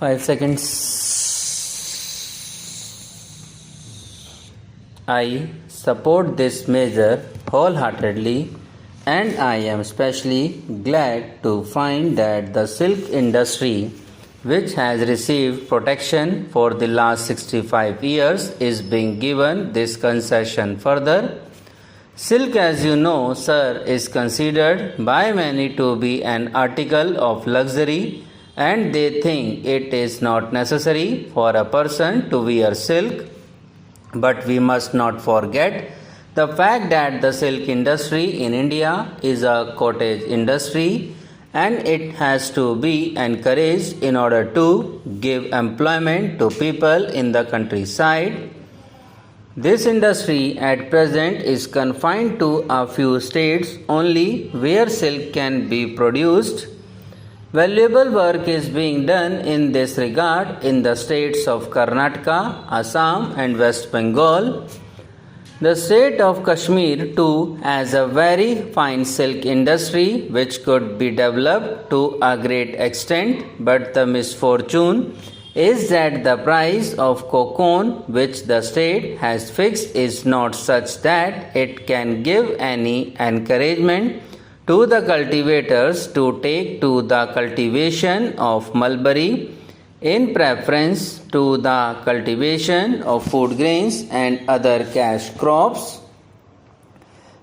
5 seconds. I support this measure wholeheartedly, and I am especially glad to find that the silk industry, which has received protection for the last 65 years, is being given this concession further. Silk, as you know, sir, is considered by many to be an article of luxury, and they think it is not necessary for a person to wear silk. But we must not forget the fact that the silk industry in India is a cottage industry, and it has to be encouraged in order to give employment to people in the countryside. This industry at present is confined to a few states only where silk can be produced. Valuable work is being done in this regard in the states of Karnataka, Assam, and West Bengal. The state of Kashmir too has a very fine silk industry which could be developed to a great extent, but the misfortune is that the price of cocoon which the state has fixed is not such that it can give any encouragement to the cultivators to take to the cultivation of mulberry in preference to the cultivation of food grains and other cash crops.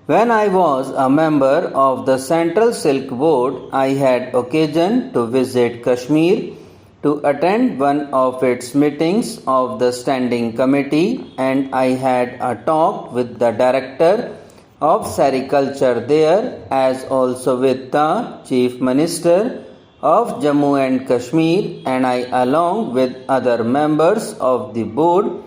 When I was a member of the Central Silk Board, I had occasion to visit Kashmir to attend one of its meetings of the Standing Committee, and I had a talk with the Director of Sericulture there, as also with the Chief Minister of Jammu and Kashmir, and I, along with other members of the board,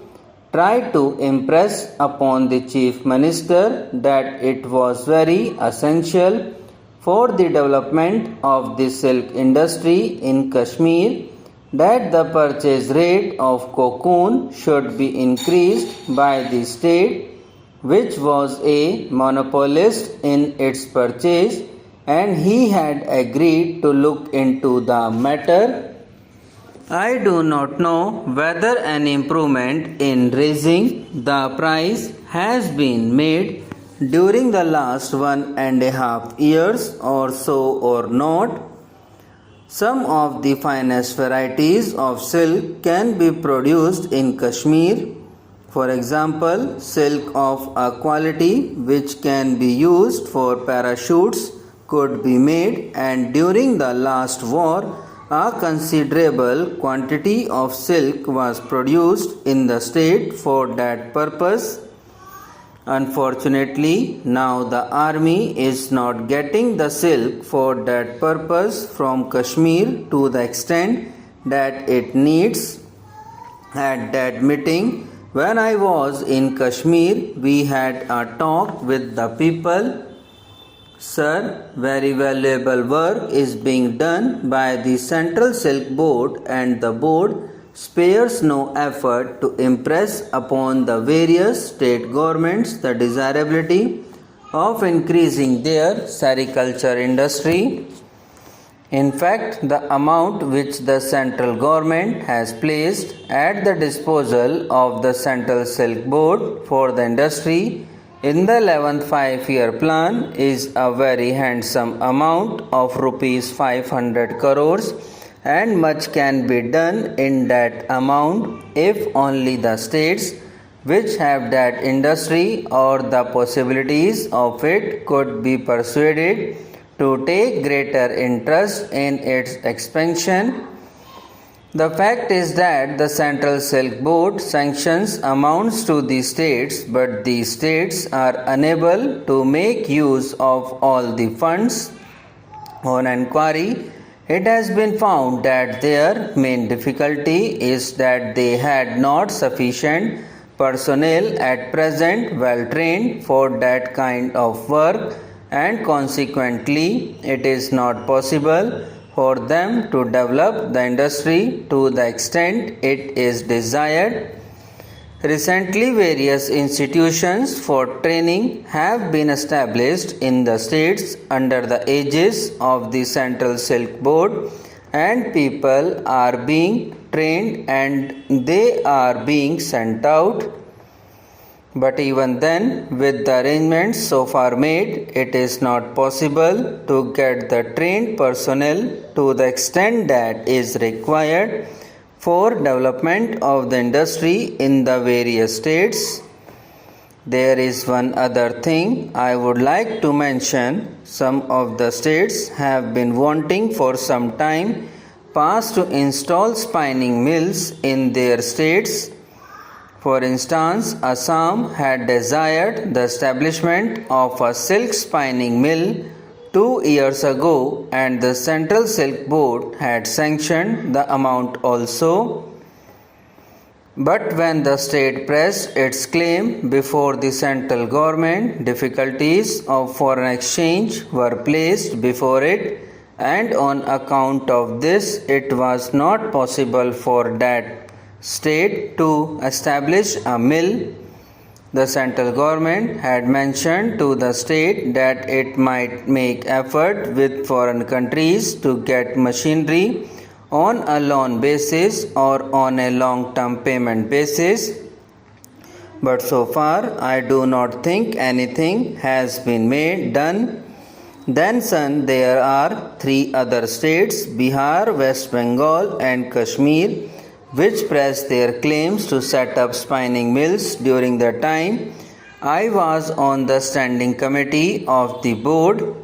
tried to impress upon the Chief Minister that it was very essential for the development of the silk industry in Kashmir that the purchase rate of cocoon should be increased by the state, which was a monopolist in its purchase, and he had agreed to look into the matter. I do not know whether an improvement in raising the price has been made during the last 1.5 years or so or not. Some of the finest varieties of silk can be produced in Kashmir. For example, silk of a quality which can be used for parachutes could be made, and during the last war, a considerable quantity of silk was produced in the state for that purpose. Unfortunately, now the army is not getting the silk for that purpose from Kashmir to the extent that it needs. At that meeting, when I was in Kashmir, we had a talk with the people. Sir, very valuable work is being done by the Central Silk Board, and the board spares no effort to impress upon the various state governments the desirability of increasing their sericulture industry. In fact, the amount which the central government has placed at the disposal of the Central Silk Board for the industry in the 11th 5-year plan is a very handsome amount of rupees 500 crores, and much can be done in that amount if only the states which have that industry or the possibilities of it could be persuaded to take greater interest in its expansion. The fact is that the Central Silk Board sanctions amounts to the states, but the states are unable to make use of all the funds. On inquiry, it has been found that their main difficulty is that they had not sufficient personnel at present well trained for that kind of work, and consequently it is not possible for them to develop the industry to the extent it is desired. Recently, various institutions for training have been established in the states under the aegis of the Central Silk Board, and people are being trained and they are being sent out. But even then, with the arrangements so far made, it is not possible to get the trained personnel to the extent that is required for development of the industry in the various states. There is one other thing I would like to mention. Some of the states have been wanting for some time past to install spinning mills in their states. For instance, Assam had desired the establishment of a silk spinning mill 2 years ago, and the Central Silk Board had sanctioned the amount also. But when the state pressed its claim before the central government, difficulties of foreign exchange were placed before it, and on account of this, it was not possible for that state to establish a mill. The central government had mentioned to the state that it might make effort with foreign countries to get machinery on a loan basis or on a long-term payment basis. But so far, I do not think anything has been done. Then son, there are 3 other states, Bihar, West Bengal and Kashmir, which pressed their claims to set up spinning mills during the time I was on the standing committee of the board.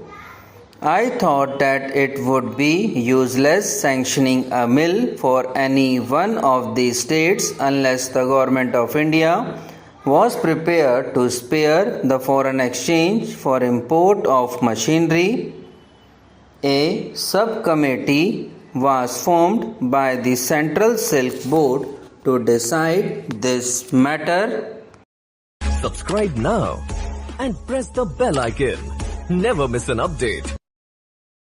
I thought that it would be useless sanctioning a mill for any one of these states unless the government of India was prepared to spare the foreign exchange for import of machinery. A subcommittee was formed by the Central Silk Board to decide this matter. Subscribe now and press the bell icon. Never miss an update.